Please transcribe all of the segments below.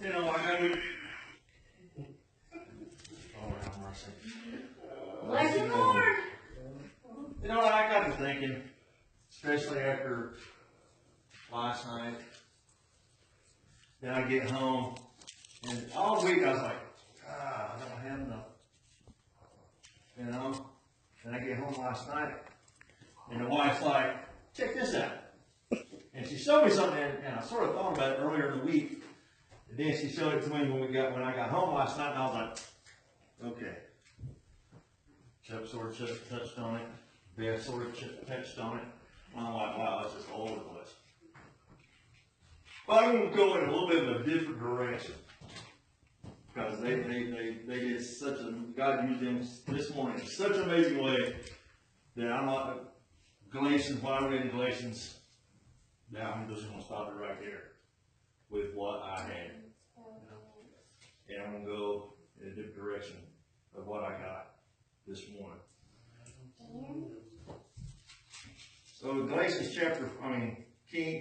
You know, I mean, oh, have mercy. Bless you, Lord. You know, I got to thinking, especially after last night. Then I get home, and all week I was like, I don't have enough. You know? And I get home last night, and the wife's like, check this out. And she showed me something, and I sort of thought about it earlier in the week. And then she showed it to me when I got home last night, and I was like, okay. Chuck sort of touched on it. Beth sort of touched on it. And I'm like, wow, that's just all over the place. But I'm going to go in a little bit of a different direction. Because they did such a, God used them this morning in such an amazing way that I'm not, Galatians, while I read in Galatians, now I'm just going to stop it right there with what I had. And I'm going to go in a different direction of what I got this morning. So Galatians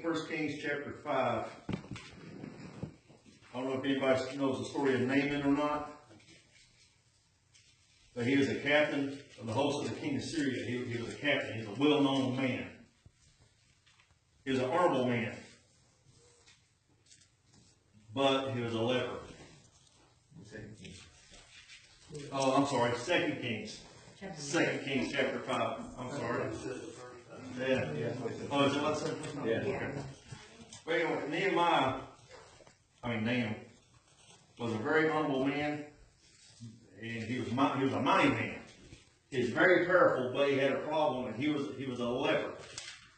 First Kings chapter 5. I don't know if anybody knows the story of Naaman or not. But he was a captain of the host of the king of Syria. He was a captain. He was a well-known man. He was an honorable man. But he was a leper. Oh, I'm sorry. 2 Kings. 2 Kings chapter 5. I'm sorry. Yeah. Oh, is that what I said? Yeah. Okay. But anyway, Naaman was a very humble man, and he was a mighty man. He was very powerful, but he had a problem, and he was a leper.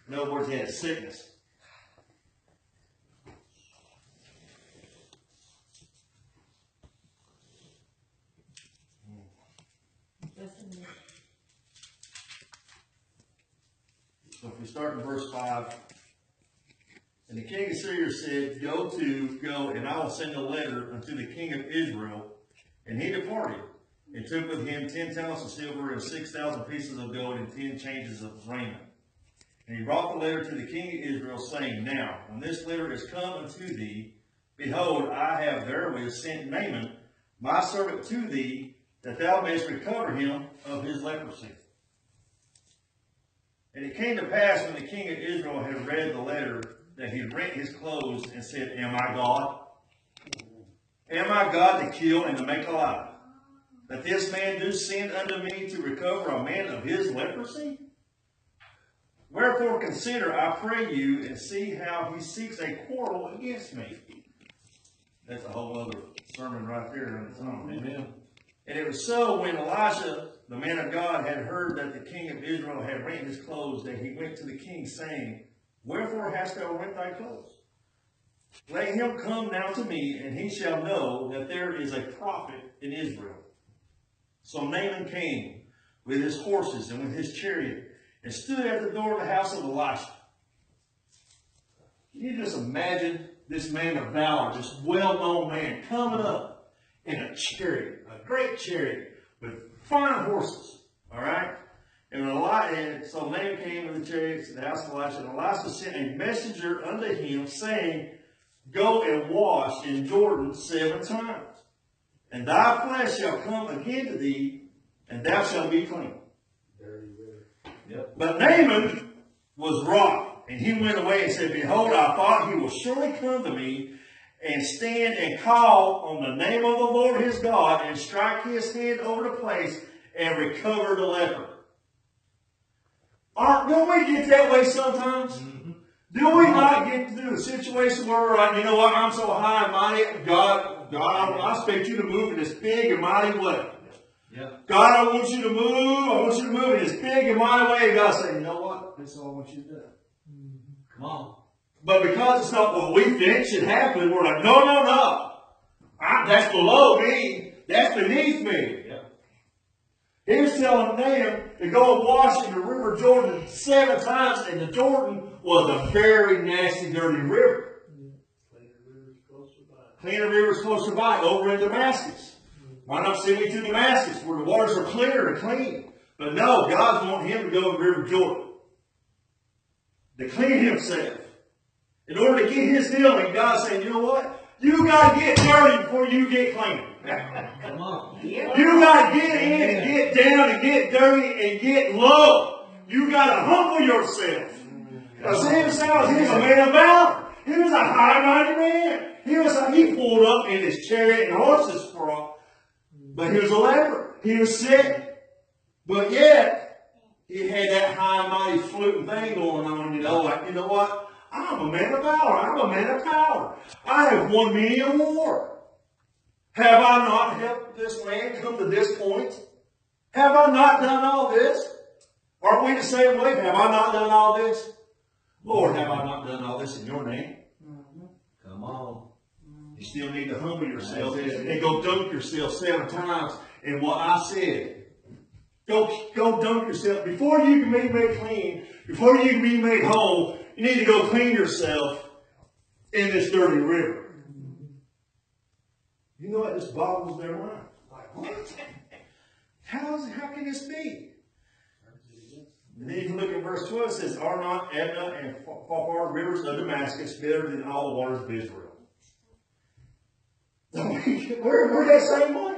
In other words, he had a sickness. So if we start in verse 5, and the king of Syria said, Go, and I will send a letter unto the king of Israel. And he departed, and took with him 10 talents of silver, and 6,000 pieces of gold, and 10 changes of raiment. And he brought the letter to the king of Israel, saying, Now, when this letter is come unto thee, behold, I have therewith sent Naaman, my servant, to thee, that thou mayest recover him of his leprosy. And it came to pass, when the king of Israel had read the letter, that he rent his clothes and said, Am I God? Am I God to kill and to make alive? That this man do send unto me to recover a man of his leprosy? Wherefore consider, I pray you, and see how he seeks a quarrel against me. That's a whole other sermon right there on its own. Amen. And it was so, when Elisha, the man of God, had heard that the king of Israel had rent his clothes, that he went to the king, saying, Wherefore hast thou rent thy clothes? Let him come now to me, and he shall know that there is a prophet in Israel. So Naaman came with his horses and with his chariot, and stood at the door of the house of Elisha. Can you just imagine this man of valor, this well-known man, coming up in a chariot, a great chariot, with fine horses, all right? And so Naaman came with the chariots to the house of Elisha, and Elisha sent a messenger unto him, saying, Go and wash in Jordan 7 times, and thy flesh shall come again to thee, and thou shalt be clean. Yep. But Naaman was wroth, and he went away and said, Behold, I thought he will surely come to me, and stand and call on the name of the Lord his God, and strike his hand over the place, and recover the leper. Don't we get that way sometimes? Mm-hmm. Do we not get to the situation where we're like, you know what, I'm so high and mighty, God, I expect you to move in this big and mighty way. Yeah. God, I want you to move. I want you to move in this big and mighty way. And God said, you know what? That's all I want you to do. Mm-hmm. Come on. But because it's not what we think should happen, we're like, no. That's below me. That's beneath me. Yeah. He was telling Naaman to go and wash in the river Jordan 7 times, and the Jordan was a very nasty, dirty river. Cleaner rivers closer by, over in Damascus. Why not send me to Damascus, where the waters are clear and clean? But no, God's wanting him to go to the river Jordan to clean himself. In order to get his healing, God's saying, you know what? You got to get dirty before you get clean. Come on. You got to get in and get down and get dirty and get low. You got to humble yourself. Because Samson, he was a man of valor. He was a high-minded man. He pulled up in his chariot and horses for, but he was a leper. He was sick. But yet, he had that high, mighty, fluting thing going on, like, you know what? I'm a man of valor. I'm a man of power. I have won many a war. Have I not helped this man come to this point? Have I not done all this? Aren't we the same way? Have I not done all this? Lord, have I not done all this in your name? Come on. You still need to humble yourself and go dunk yourself 7 times in what I said. Go dunk yourself. Before you can be made clean, before you can be made whole, you need to go clean yourself in this dirty river. You know what? This boggles their mind. Like, what? How can this be? And then you can look at verse 12. It says, are not Edna and Pharpar rivers of Damascus better than all the waters of Israel? We're that same way.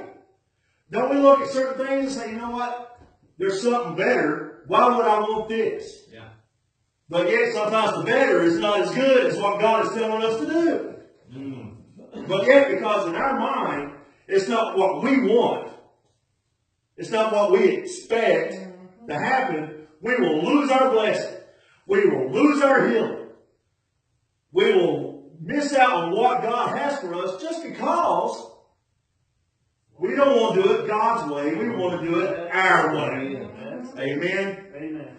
Don't we look at certain things and say, you know what? There's something better. Why would I want this? Yeah. But yet sometimes the better is not as good as what God is telling us to do. But yet, because in our mind, it's not what we want. It's not what we expect to happen. We will lose our blessing. We will lose our healing. We will miss out on what God has for us just because we don't want to do it God's way. We want to do it our way. Amen. Amen.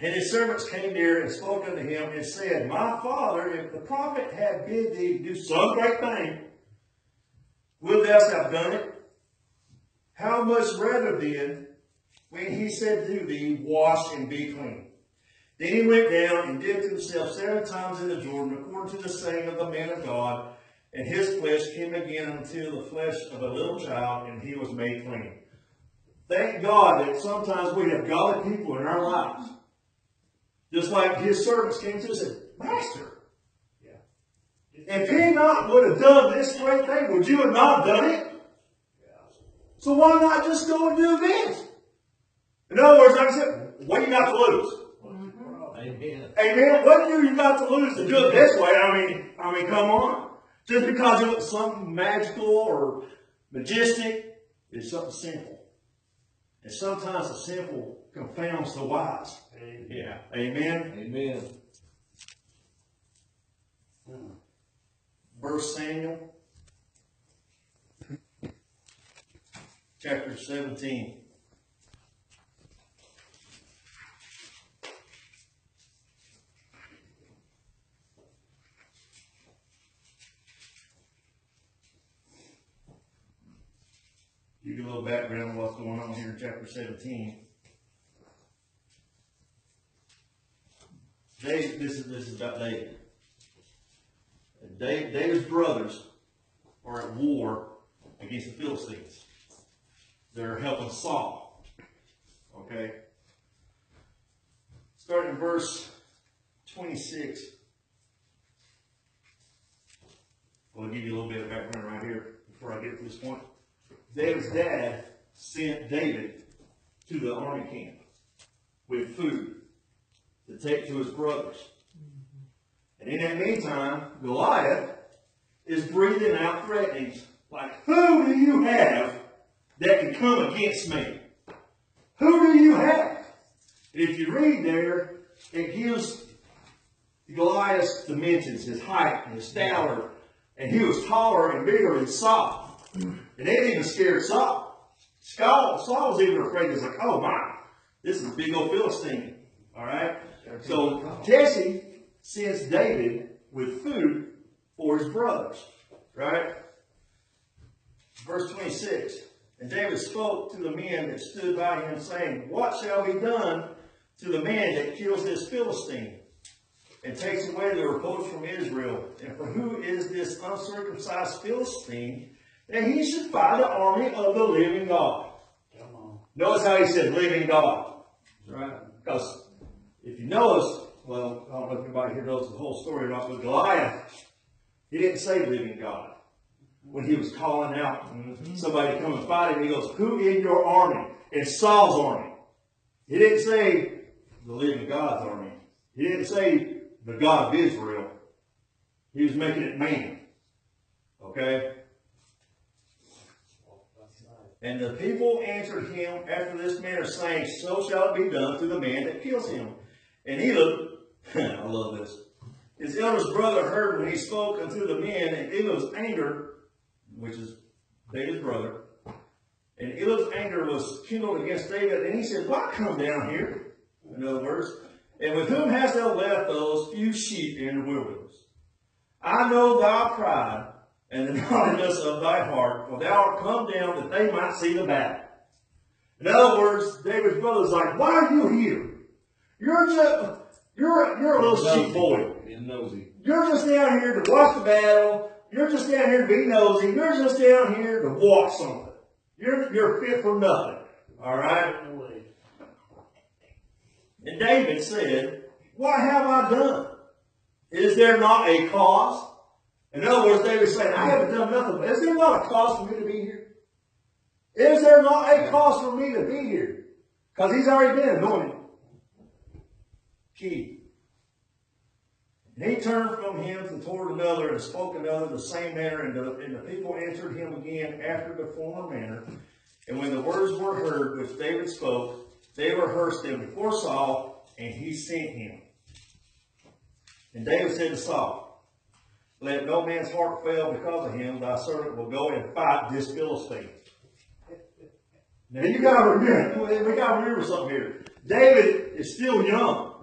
And his servants came near and spoke unto him and said, my father, if the prophet had bid thee do some great thing, wilt thou have done it? How much rather then, when he said to thee, wash and be clean? Then he went down and dipped himself 7 times in the Jordan, according to the saying of the man of God, and his flesh came again unto the flesh of a little child, and he was made clean. Thank God that sometimes we have godly people in our lives. Just like his servants came to us and said, Master, if he not would have done this great thing, would you have not done it? So why not just go and do this? In other words, like I said, what do you got to lose? Amen. Amen. What do you got to lose to do it this way? I mean, come on. Just because it looks something magical or majestic, it's something simple. And sometimes the simple confounds the wise. Yeah. Amen. Amen. 1 Samuel, chapter 17. Give you a little background on what's going on here in chapter 17. This is about David. David's brothers are at war against the Philistines. They're helping Saul. Okay? Starting in verse 26. Well, I'll give you a little bit of background right here before I get to this point. David's dad sent David to the army camp with food to take to his brothers. And in that meantime, Goliath is breathing out threatenings. Like, who do you have that can come against me? Who do you have? If you read there, it gives Goliath's dimensions, his height and his stature. And he was taller and bigger than Saul. And it even scared Saul. Saul was even afraid. He's like, oh my, this is a big old Philistine. All right? So Jesse sends David with food for his brothers. Right? Verse 26. And David spoke to the men that stood by him, saying, what shall be done to the man that kills this Philistine and takes away the reproach from Israel? And for who is this uncircumcised Philistine that he should fight the army of the living God? Come on. Notice how he said living God. Right. Because if you notice, well, I don't know if anybody here knows the whole story about, but Goliath He didn't say living God. When he was calling out somebody to come and fight him, he goes, who in your army? It's Saul's army. He didn't say the living God's army. He didn't say the God of Israel. He was making it man. Okay? And the people answered him after this manner, saying, so shall it be done to the man that kills him. And he looked, I love this. His eldest brother heard when he spoke unto the men, and Eliab's anger, which is David's brother, and Eliab's anger was kindled against David, and he said, why come down here? In other words, and with whom hast thou left those few sheep in the wilderness? I know thy pride and the naughtiness of thy heart, for thou art come down that they might see the battle. In other words, David's brother's like, why are you here? You're a little sheep boy. You're just down here to watch the battle. You're just down here to be nosy. You're just down here to watch something. You're fit for nothing. All right? And David said, what have I done? Is there not a cause? In other words, David saying, I haven't done nothing. But is there not a cause for me to be here? Is there not a cause for me to be here? Because he's already been anointed. Key. And he turned from him toward another and spoke another the same manner. And the people answered him again after the former manner. And when the words were heard which David spoke, they rehearsed them before Saul, and he sent him. And David said to Saul, let no man's heart fail because of him. Thy servant will go and fight this Philistine. Now you got to remember, we got to remember something here. David is still young.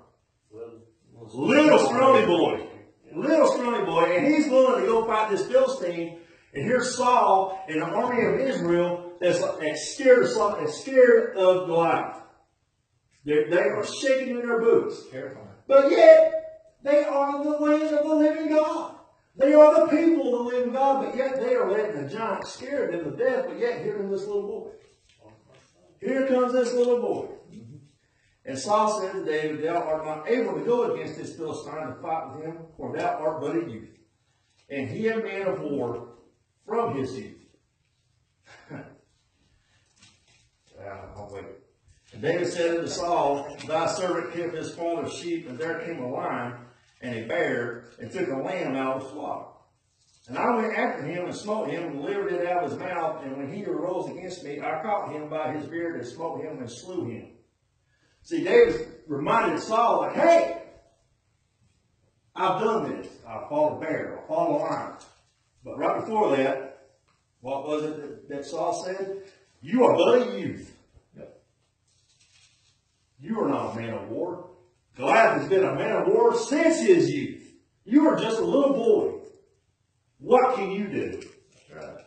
Little scrawny boy. Little scrawny boy. And he's willing to go fight this Philistine. And here's Saul and the army of Israel that's scared of Goliath. They are shaking in their boots. Terrifying. But yet, they are the land of the living God. They are the people of the living God, but yet they are letting the giant scare them to death, but yet here comes this little boy. Here comes this little boy. And Saul said to David, thou art not able to go against this Philistine to fight with him, for thou art but a youth. And he a man of war from his youth. I'll wait. And David said unto Saul, thy servant kept his father's sheep, and there came a lion and a bear, and took a lamb out of the flock. And I went after him and smote him, and delivered it out of his mouth. And when he arose against me, I caught him by his beard, and smote him, and slew him. See, David reminded Saul, like, hey, I've done this. I fought a bear. I fought a lion. But right before that, what was it that Saul said? You are but a youth. You are not a man of war. Goliath has been a man of war since his youth. You are just a little boy. What can you do? That's right.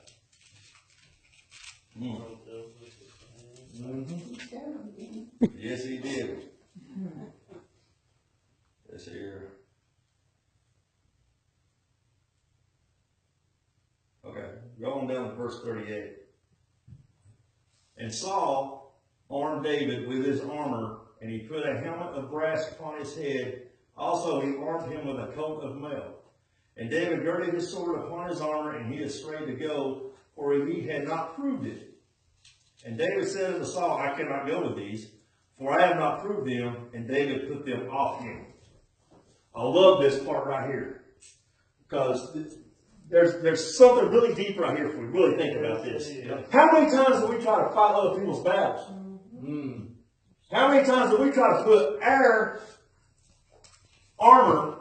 Yes, he did. This here. Okay, going down to verse 38. And Saul armed David with his armor, and he put a helmet of brass upon his head. Also he armed him with a coat of mail. And David girded his sword upon his armor, and he is afraid to go, for he had not proved it. And David said unto Saul, I cannot go with these, for I have not proved them. And David put them off him. I love this part right here, because there's something really deep right here if we really think about this. How many times do we try to fight other people's battles? How many times do we try to put our armor,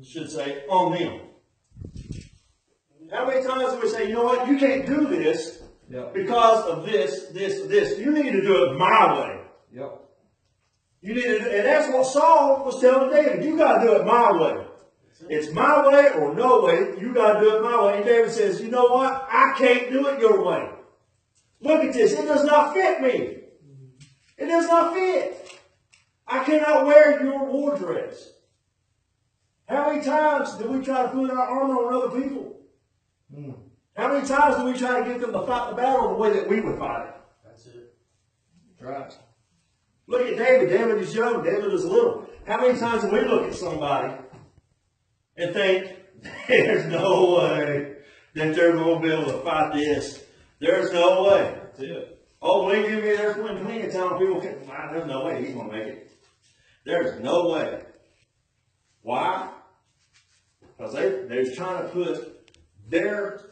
should say, on them? How many times do we say, you know what, you can't do this because of this. You need to do it my way. You need to, and that's what Saul was telling David. You got to do it my way. It's my way or no way. You got to do it my way. And David says, you know what? I can't do it your way. Look at this. It does not fit me. It does not fit. I cannot wear your war dress. How many times do we try to put our armor on other people? How many times do we try to get them to fight the battle the way that we would fight it? That's it. That's right. Look at David. David is young. David is little. How many times do we look at somebody and think There's no way that they're going to be able to fight this. There's no way. That's it. Oh, believe me, there's plenty of time people can fight. There's no way he's going to make it. There's no way. Why? Because they're trying to put their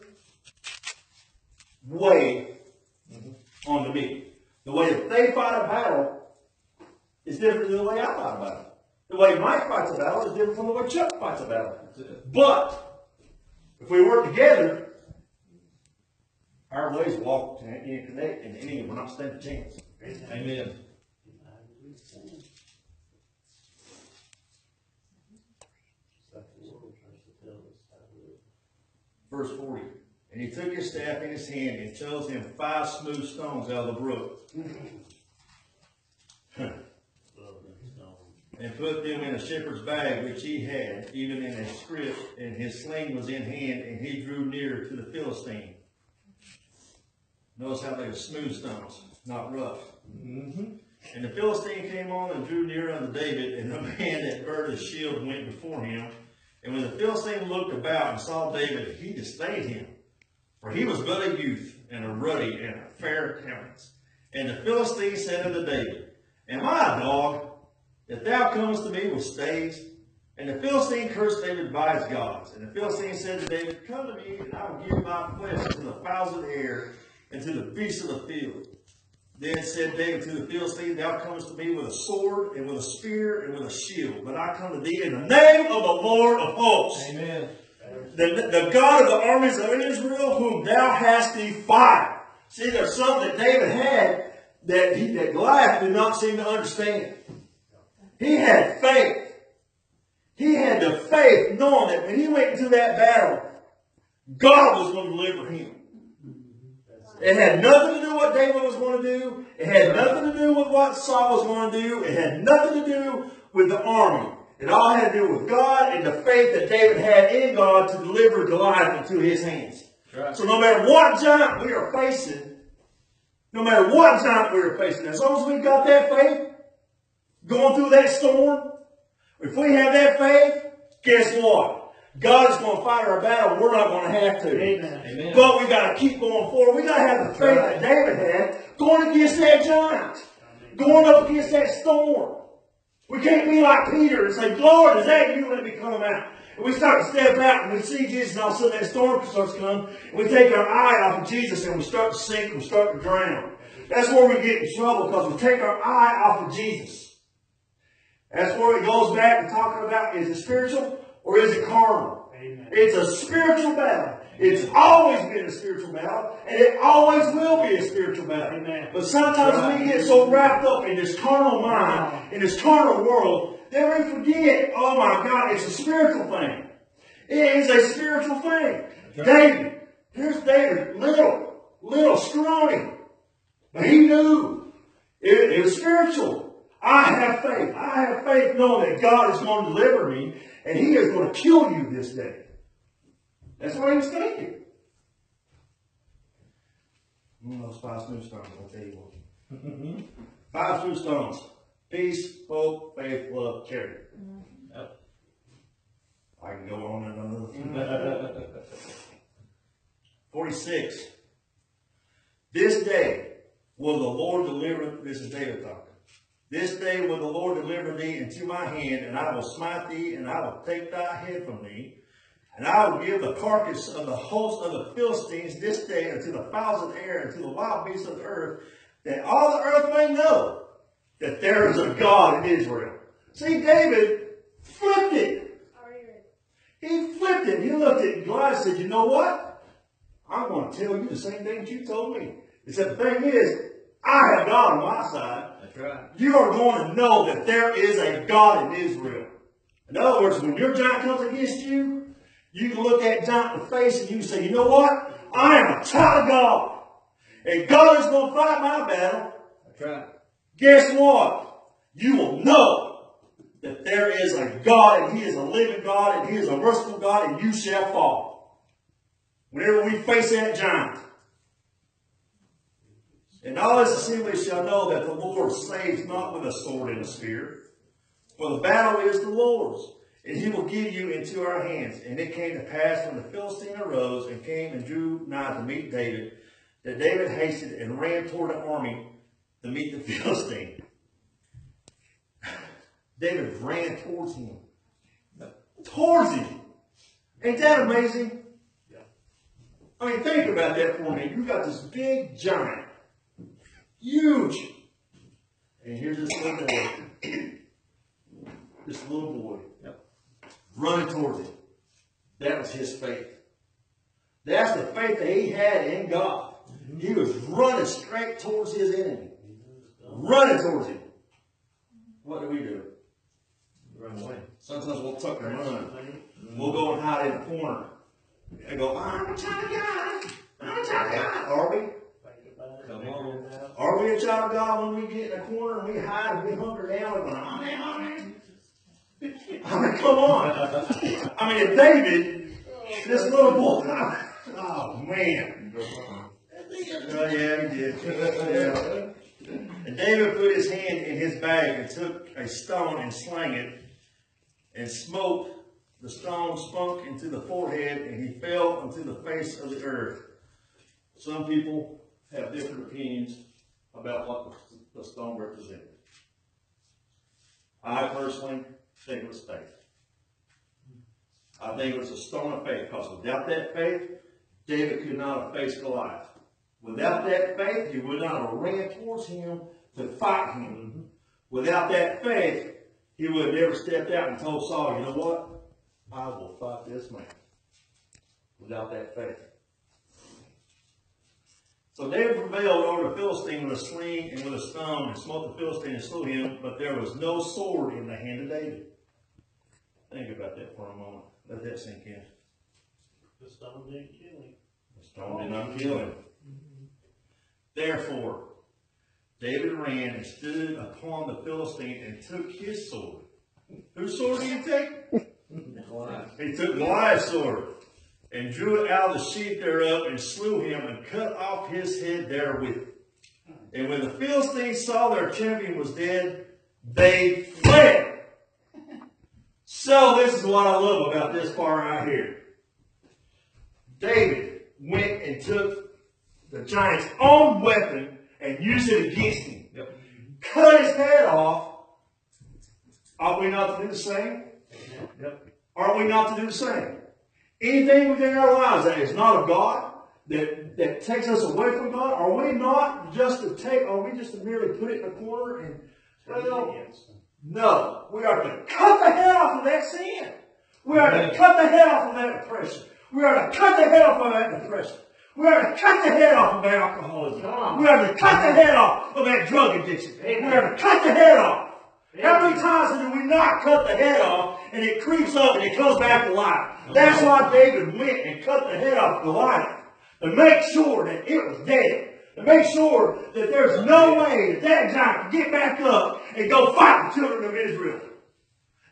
way onto me. The way that they fight a battle is different than the way I fight a battle. The way Mike fights a battle is different from the way Chuck fights a battle. But if we work together, our ways walk and connect, and any we're not standing a chance. Amen. Verse 40. And he took his staff in his hand and chose him 5 smooth stones out of the brook. And put them in a shepherd's bag which he had, even in a scrip, and his sling was in hand, and he drew near to the Philistine. Notice how they were smooth stones, not rough. And the Philistine came on and drew near unto David, and the man that bare his shield went before him. And when the Philistine looked about and saw David, he disdained him, for he was but a youth, and a ruddy, and a fair countenance. And the Philistine said unto David, Am I a dog, that thou comest to me with staves? And the Philistine cursed David by his gods. And the Philistine said to David, Come to me, and I will give my flesh to the fowls of the air, and to the beasts of the field. Then said David to the Philistine, Thou comest to me with a sword, and with a spear, and with a shield. But I come to thee in the name of the Lord of hosts. Amen. The God of the armies of Israel, whom thou hast defied. See, there's something that David had that Goliath did not seem to understand. He had faith. He had the faith knowing that when he went into that battle, God was going to deliver him. It had nothing to do with what David was going to do. It had nothing to do with what Saul was going to do. It had nothing to do with the army. It all had to do with God and the faith that David had in God to deliver Goliath into his hands. Right. So no matter what giant we are facing, as long as we got that faith, going through that storm, if we have that faith, guess what? God is going to fight our battle. We're not going to have to. Amen. Amen. But we got to keep going forward. We got to have the faith that David had going against that giant, going up against that storm. We can't be like Peter and say, Lord, is that you? Let me come out. And we start to step out and we see Jesus, and all of a sudden that storm starts to come. And we take our eye off of Jesus and we start to sink, we start to drown. That's where we get in trouble, because we take our eye off of Jesus. That's where it goes back to talking about, is it spiritual or is it carnal? Amen. It's a spiritual battle. It's always been a spiritual battle, and it always will be a spiritual battle. Amen. But sometimes we get so wrapped up in this carnal mind, in this carnal world, that we forget, oh my God, it's a spiritual thing. It is a spiritual thing. Right. David, here's David, little, scrawny. But he knew it was spiritual. I have faith. I have faith knowing that God is going to deliver me, and he is going to kill you this day. That's what he was thinking. Those 5 smooth stones, I'll tell you what. 5 smooth stones. Peace, hope, faith, love, charity. Yep. I can go on and on. 46. This day will the Lord deliver, this is David talking. This day will the Lord deliver thee into my hand, and I will smite thee, and I will take thy head from thee. And I will give the carcass of the host of the Philistines this day unto the fowls of the air, and to the wild beasts of the earth, that all the earth may know that there is a God in Israel. See, David flipped it. He flipped it. He looked at Goliath and said, you know what? I'm going to tell you the same thing that you told me. He said, the thing is, I have God on my side. That's right. You are going to know that there is a God in Israel. In other words, when your giant comes against you, you can look that giant in the face and you can say, you know what? I am a child of God. And God is going to fight my battle. That's right. Guess what? You will know that there is a God, and he is a living God, and he is a merciful God, and you shall fall. Whenever we face that giant. And all this assembly shall know that the Lord saves not with a sword and a spear, for the battle is the Lord's, and he will give you into our hands. And it came to pass when the Philistine arose and came and drew nigh to meet David, that David hasted and ran toward the army to meet the Philistine. David ran towards him. Towards him. Ain't that amazing? Yeah. I mean, think about that for me. You've got this big giant. Huge. And here's this little boy. This little boy. Yep. Running towards him. That was his faith. That's the faith that he had in God. Mm-hmm. He was running straight towards his enemy. Running towards him. What do? Run away. Sometimes we'll tuck and run. We'll go and hide in a corner. And go, I'm a child of God. I'm a child of God. Are we? Come on. Are we a child of God when we get in a corner and we hide and we hunker down? We're going, amen. I mean, come on. I mean, David, this little boy, oh, man. Oh, yeah, he did. Yeah. And David put his hand in his bag and took a stone and slang it and smote. The stone spunk into the forehead and he fell into the face of the earth. Some people have different opinions about what the stone represented. I personally think it was faith. I think it was a stone of faith, because without that faith, David could not have faced Goliath. Without that faith, he would not have ran towards him to fight him. Without that faith, he would have never stepped out and told Saul, you know what? I will fight this man. Without that faith. So David prevailed over the Philistine with a sling and with a stone and smote the Philistine and slew him, but there was no sword in the hand of David. Think about that for a moment. Let that sink in. The stone didn't kill him. The stone did not kill him. Therefore, David ran and stood upon the Philistine and took his sword. Whose sword did he take? Goliath. He took Goliath's sword and drew it out of the sheath thereof and slew him and cut off his head therewith. And when the Philistines saw their champion was dead, they fled. So this is what I love about this part right here. David went and took the giant's own weapon and used it against him. Yep. Cut his head off. Ought we not to do the same? Yep. Are we not to do the same? Anything within our lives that is not of God, that takes us away from God, are we not just to take, are we just to merely put it in a corner and, well, no. We are to cut the head off of that sin. We are to cut the head off of that depression. We are to cut the head off of that depression. We are to cut the head off of that alcoholism. We are to cut the head off of that drug addiction. We are to cut the head off. How many times do we not cut the head off and it creeps up and it comes back to life? That's why David went and cut the head off Goliath, to make sure that it was dead. To make sure that there's no way that giant could get back up and go fight the children of Israel.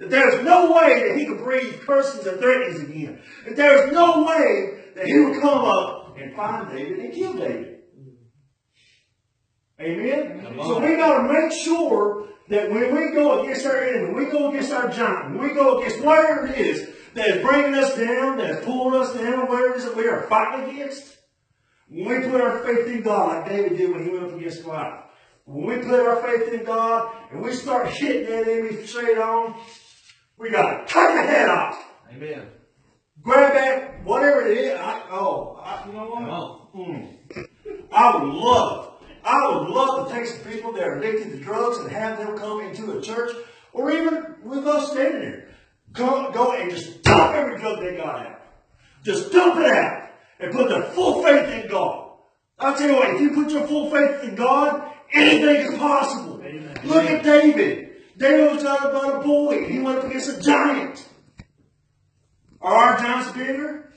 That there's no way that he could breathe curses and threatenings again. That there's no way that he would come up and find David and kill David. Amen? So we got to make sure that when we go against our enemy, when we go against our giant, when we go against whatever it is that is bringing us down, that is pulling us down, whatever it is that we are fighting against, when we put our faith in God, like David did when he went up against Goliath, when we put our faith in God and we start hitting that enemy straight on, we got to cut the head off. Amen. Grab that, whatever it is. You know what? I would love to take some people that are addicted to drugs and have them come into a church, or even with us standing there. Go and just dump every drug they got out. Just dump it out and put their full faith in God. I'll tell you what, if you put your full faith in God, anything is possible. Amen. Look at David. David was talking about a boy. He went up against a giant. Are our giants bigger?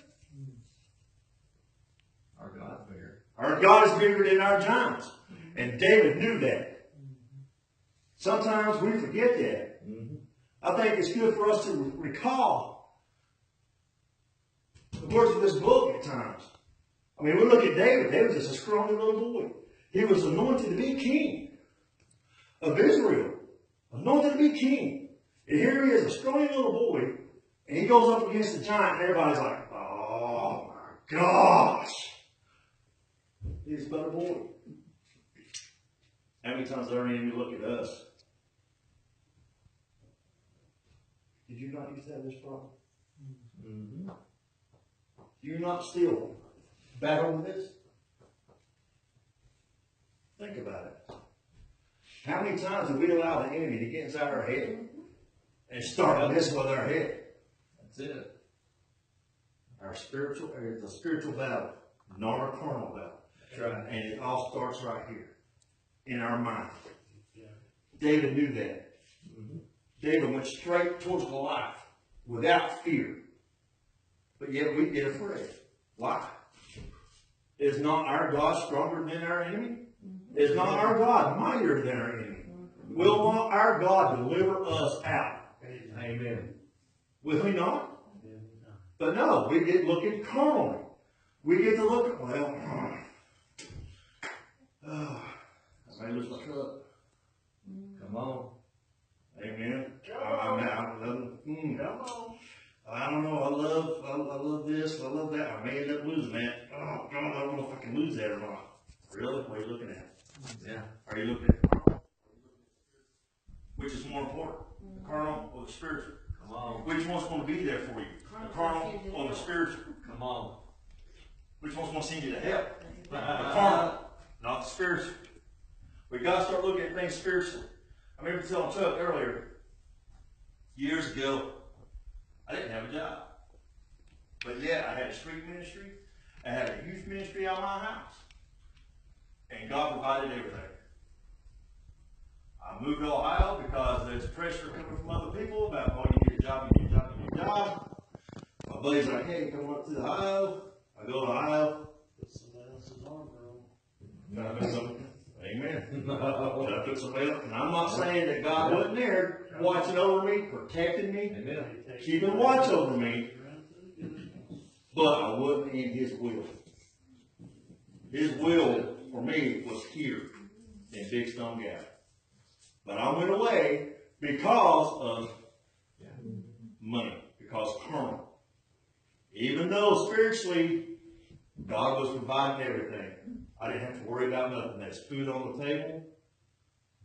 Our God's bigger. Our God is bigger than our giants. And David knew that. Sometimes we forget that. Mm-hmm. I think it's good for us to recall the words of this book at times. I mean, we look at David. David was just a scrawny little boy. He was anointed to be king of Israel. Anointed to be king. And here he is, a scrawny little boy, And he goes up against the giant, and everybody's like, oh my gosh. He's but a boy. How many times does our enemy look at us? Did you not used to have this problem? Mm-hmm. Do you not still battle with this? Think about it. How many times have we allowed the enemy to get inside our head and start messing with our head? That's it. Our spiritual, the spiritual battle, not our carnal battle. That's right. And it all starts right here, in our mind. Yeah. David knew that. Mm-hmm. David went straight towards Goliath without fear. But yet we get afraid. Why? Is not our God stronger than our enemy? Is not our God mightier than our enemy? Will not our God deliver us out? Amen. Will he not? Yeah. But no, we get looking carnally. We get to look at, well, I may lose my truck. Come on. Amen. Come I on. I don't know. I love this. I love that. I may end up losing that. Oh God, I don't know if I can lose that or not. Really? What are you looking at? Yeah. Are you looking at the carnal? Which is more important, the carnal or the spiritual? Come on. Which one's going to be there for you, the carnal or the spiritual? Come on. Which one's going to send you to hell? The carnal, not the spiritual. We got to start looking at things spiritually. I remember telling Chuck earlier, years ago, I didn't have a job. But yet, I had a street ministry, I had a youth ministry out of my house. And God provided everything. I moved to Ohio because there's pressure coming from other people about, oh, you need a job, you need a job, you need a job. My buddy's like, hey, come up to Ohio. I go to Ohio. Put somebody else's armor on. Trying to put something. Amen. Trying to put something else. And I'm not saying that God wasn't there watching over me, protecting me, Amen. keeping watch over me, but I wasn't in His will. His will for me was here in Big Stone Gap. But I went away because of money, because carnal. Even though spiritually God was providing everything, I didn't have to worry about nothing. There's food on the table,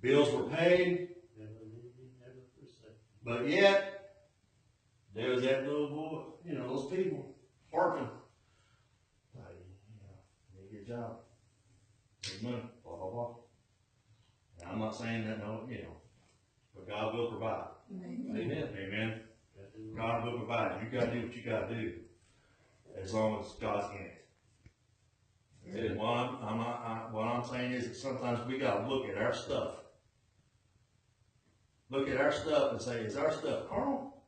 bills were paid, Never leave me, never forsake. but yet there was that little boy, those people working. Like, need your job, need money, blah blah blah. And I'm not saying that but God will provide. Amen. Amen. God will provide. You gotta do what you gotta do, as long as God's in it. And what I'm saying is that sometimes we gotta look at our stuff. Look at our stuff and say, is our stuff carnal?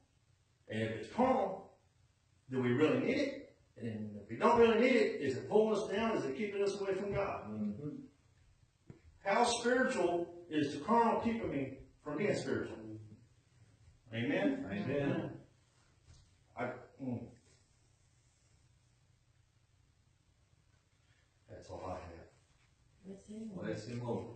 And if it's carnal, do we really need it? And if we don't really need it, is it pulling us down? Is it keeping us away from God? Mm-hmm. How spiritual is the carnal keeping me from being spiritual? Amen? Amen. That's all I have. Bless him, Lord.